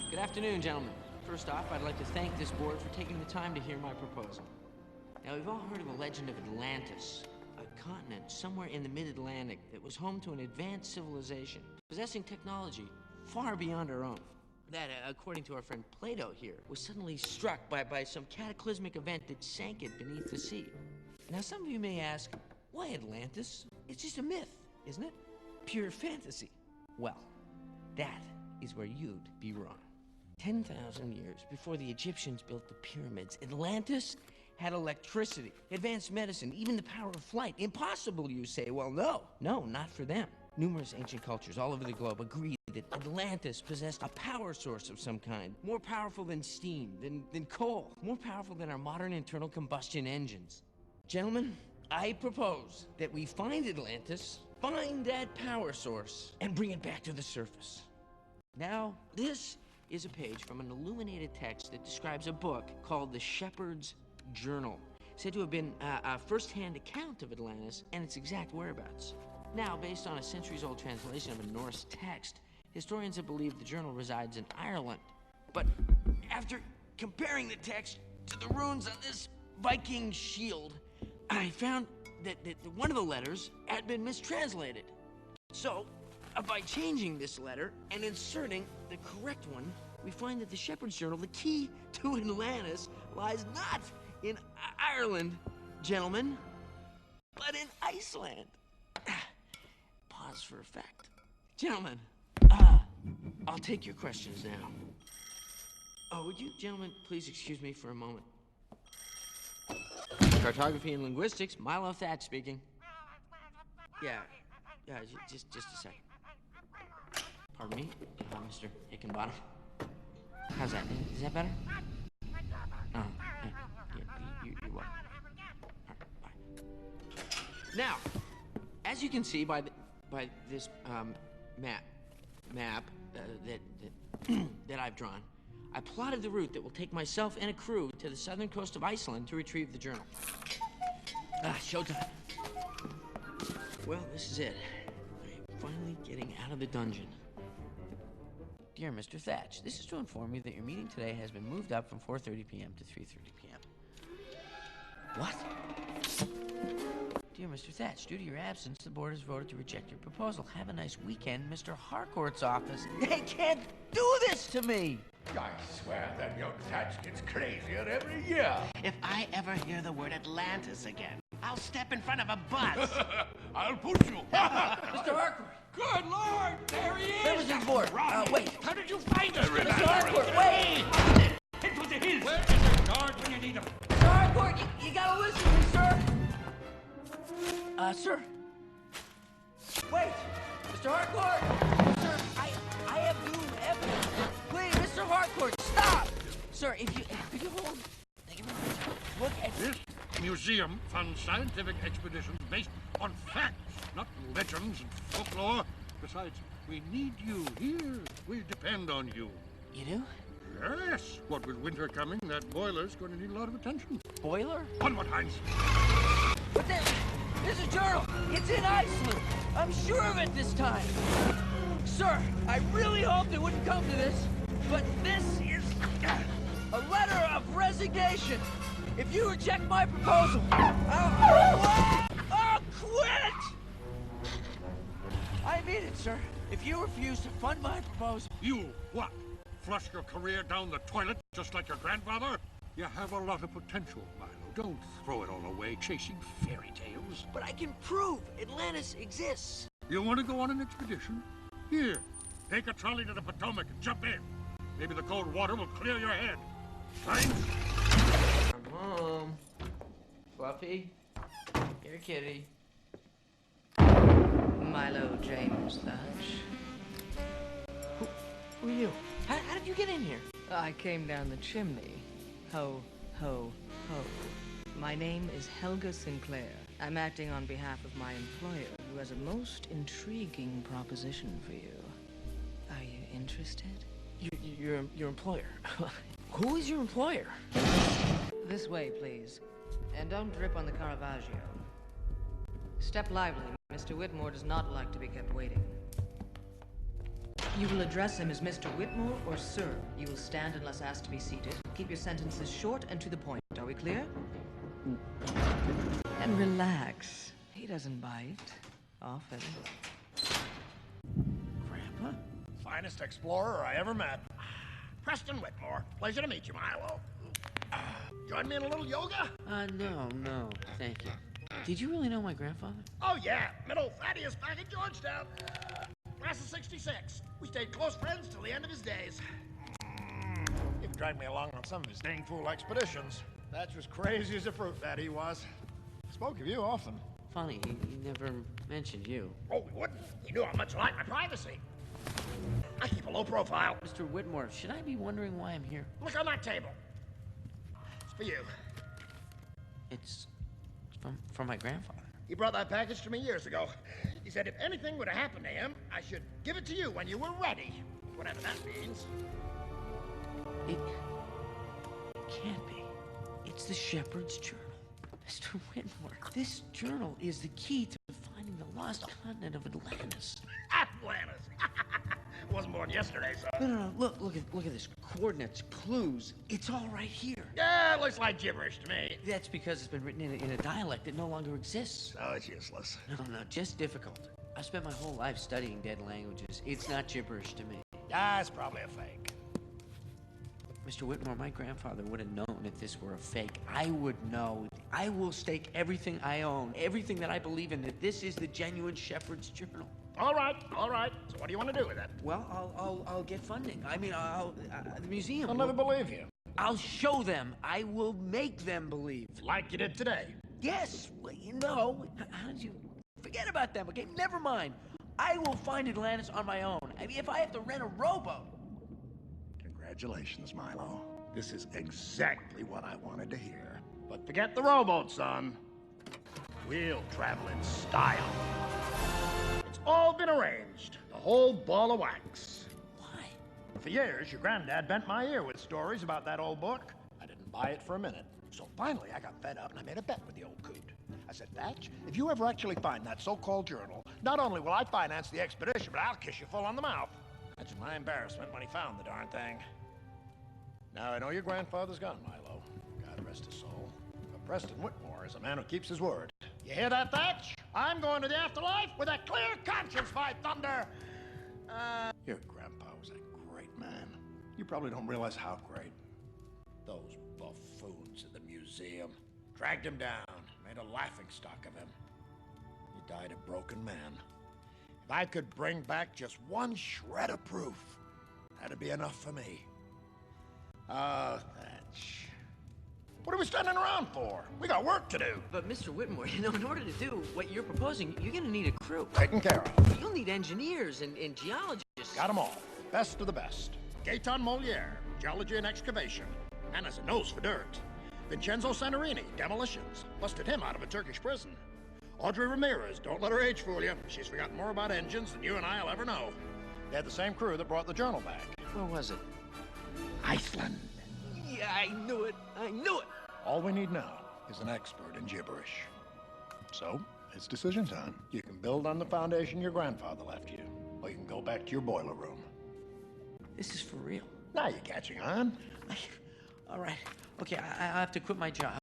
Good afternoon, gentlemen. First off, I'd like to thank this board for taking the time to hear my proposal. Now, we've all heard of the legend of Atlantis, a continent somewhere in the mid-Atlantic that was home to an advanced civilization, possessing technology far beyond our own. That, according to our friend Plato here, was suddenly struck by some cataclysmic event that sank it beneath the sea. Now, some of you may ask, why Atlantis? It's just a myth, isn't it? Pure fantasy. Well, that is where you'd be wrong. 10,000 years before the Egyptians built the pyramids, Atlantis had electricity, advanced medicine, even the power of flight. Impossible, you say. Well, no, not for them. Numerous ancient cultures all over the globe agree that Atlantis possessed a power source of some kind, more powerful than steam, than coal, more powerful than our modern internal combustion engines. Gentlemen, I propose that we find Atlantis, find that power source, and bring it back to the surface. Now, this is a page from an illuminated text that describes a book called The Shepherd's Journal, said to have been a first-hand account of Atlantis and its exact whereabouts. Now, based on a centuries-old translation of a Norse text, historians have believed the journal resides in Ireland. But after comparing the text to the runes on this Viking shield, I found that one of the letters had been mistranslated. So, by changing this letter and inserting the correct one, we find that the Shepherd's Journal, the key to Atlantis, lies not in Ireland, gentlemen, but in Iceland. Pause for effect. Gentlemen, I'll take your questions now. Oh, would you gentlemen please excuse me for a moment? Cartography and linguistics, Milo Thatch speaking. Yeah, just a second. Pardon me, Mr. Hickenbottom. How's that? Is that better? Oh, you're welcome. All right, bye. Now, as you can see by this map that I've drawn, I plotted the route that will take myself and a crew to the southern coast of Iceland to retrieve the journal. Showtime. Well, this is it. I'm finally getting out of the dungeon. Dear Mr. Thatch, this is to inform you that your meeting today has been moved up from 4:30 p.m. to 3:30 p.m. What? Dear Mr. Thatch, due to your absence, the board has voted to reject your proposal. Have a nice weekend, Mr. Harcourt's office. They can't do this to me! I swear that young Thatch gets crazier every year. If I ever hear the word Atlantis again, I'll step in front of a bus. I'll push you. Mr. Harcourt! Good Lord, there he is! Members of the board, wait. How did you find us? Mr. Harcourt, wait! Into the hills. Where is the guard when you need him? Mr. Harcourt, you gotta listen to me, sir! Sir? Wait! Mr. Harcourt! Sir, I have new evidence. Please, Mr. Harcourt, stop! Sir, if you hold... Look at... This museum funds scientific expeditions based on facts, not legends and folklore. Besides, we need you here. We depend on you. You do? Yes. What with winter coming, that boiler's going to need a lot of attention. Boiler? Onward, Heinz. But there's a journal. It's in Iceland. I'm sure of it this time. Sir, I really hoped it wouldn't come to this, but this is a letter of resignation. If you reject my proposal, I'll quit! I mean it, sir. If you refuse to fund my proposal... You, what? Flush your career down the toilet just like your grandfather? You have a lot of potential, Milo. Don't throw it all away chasing fairy tales. But I can prove Atlantis exists. You want to go on an expedition? Here, take a trolley to the Potomac and jump in. Maybe the cold water will clear your head. Heinz? I'm home. Fluffy, here, kitty. Milo James Thatch. Who are you? How did you get in here? I came down the chimney. Ho, ho, ho. My name is Helga Sinclair. I'm acting on behalf of my employer, who has a most intriguing proposition for you. Are you interested? Your employer. Who is your employer? This way, please. And don't drip on the Caravaggio. Step lively. Mr. Whitmore does not like to be kept waiting. You will address him as Mr. Whitmore or Sir. You will stand unless asked to be seated. Keep your sentences short and to the point. Are we clear? And relax. He doesn't bite. Often. Grandpa? Finest explorer I ever met. Preston Whitmore. Pleasure to meet you, Milo. Join me in a little yoga? No, thank you. Did you really know my grandfather? Oh, yeah. Middle Thaddeus back in Georgetown. Class of 66. We stayed close friends till the end of his days. He dragged me along on some of his dang fool expeditions. That's as crazy as a fruit bat he was. Spoke of you often. Funny, he never mentioned you. Oh, he wouldn't. He knew how much I like my privacy. I keep a low profile. Mr. Whitmore, should I be wondering why I'm here? Look on that table. It's for you. It's from my grandfather. He brought that package to me years ago. He said if anything would have happened to him, I should give it to you when you were ready. Whatever that means. It can't be. It's the Shepherd's Journal. Mr. Whitmore, this journal is the key to finding the lost continent of Atlantis. Atlantis! Wasn't born yesterday, son. No. Look at this. Coordinates, clues. It's all right here. Yeah, it looks like gibberish to me. That's because it's been written in a dialect that no longer exists. So it's useless. No, just difficult. I've spent my whole life studying dead languages. It's not gibberish to me. Ah, it's probably a fake. Mr. Whitmore, my grandfather would have known if this were a fake. I would know. I will stake everything I own, everything that I believe in, that this is the genuine Shepherd's Journal. All right. So what do you want to do with it? Well, I'll get funding. I mean, the museum. I'll never believe you. I'll show them. I will make them believe. Like you did today. Yes. Well, how did you forget about them? Okay, never mind. I will find Atlantis on my own. I mean, if I have to rent a rowboat. Congratulations, Milo. This is exactly what I wanted to hear. But forget the rowboat, son. We'll travel in style. It's all been arranged. The whole ball of wax. Why? For years, your granddad bent my ear with stories about that old book. I didn't buy it for a minute. So finally, I got fed up and I made a bet with the old coot. I said, Thatch, if you ever actually find that so-called journal, not only will I finance the expedition, but I'll kiss you full on the mouth. Imagine my embarrassment when he found the darn thing. Now, I know your grandfather's gone, Milo. God rest his soul. But Preston Whitmore is a man who keeps his word. You hear that, Thatch? I'm going to the afterlife with a clear conscience, by thunder! Your grandpa was a great man. You probably don't realize how great. Those buffoons at the museum dragged him down, made a laughingstock of him. He died a broken man. If I could bring back just one shred of proof, that'd be enough for me. Oh, Thatch. What are we standing around for? We got work to do. But Mr. Whitmore, in order to do what you're proposing, you're gonna need a crew. Taken care of. You'll need engineers and geologists. Got them all. Best of the best. Gaetan Moliere, geology and excavation. Man has a nose for dirt. Vincenzo Santorini, demolitions. Busted him out of a Turkish prison. Audrey Ramirez, don't let her age fool you. She's forgotten more about engines than you and I'll ever know. They had the same crew that brought the journal back. Where was it? Iceland. Yeah, I knew it. All we need now is an expert in gibberish. So, it's decision time. You can build on the foundation your grandfather left you, or you can go back to your boiler room. This is for real. Now you're catching on. All right. Okay, I have to quit my job.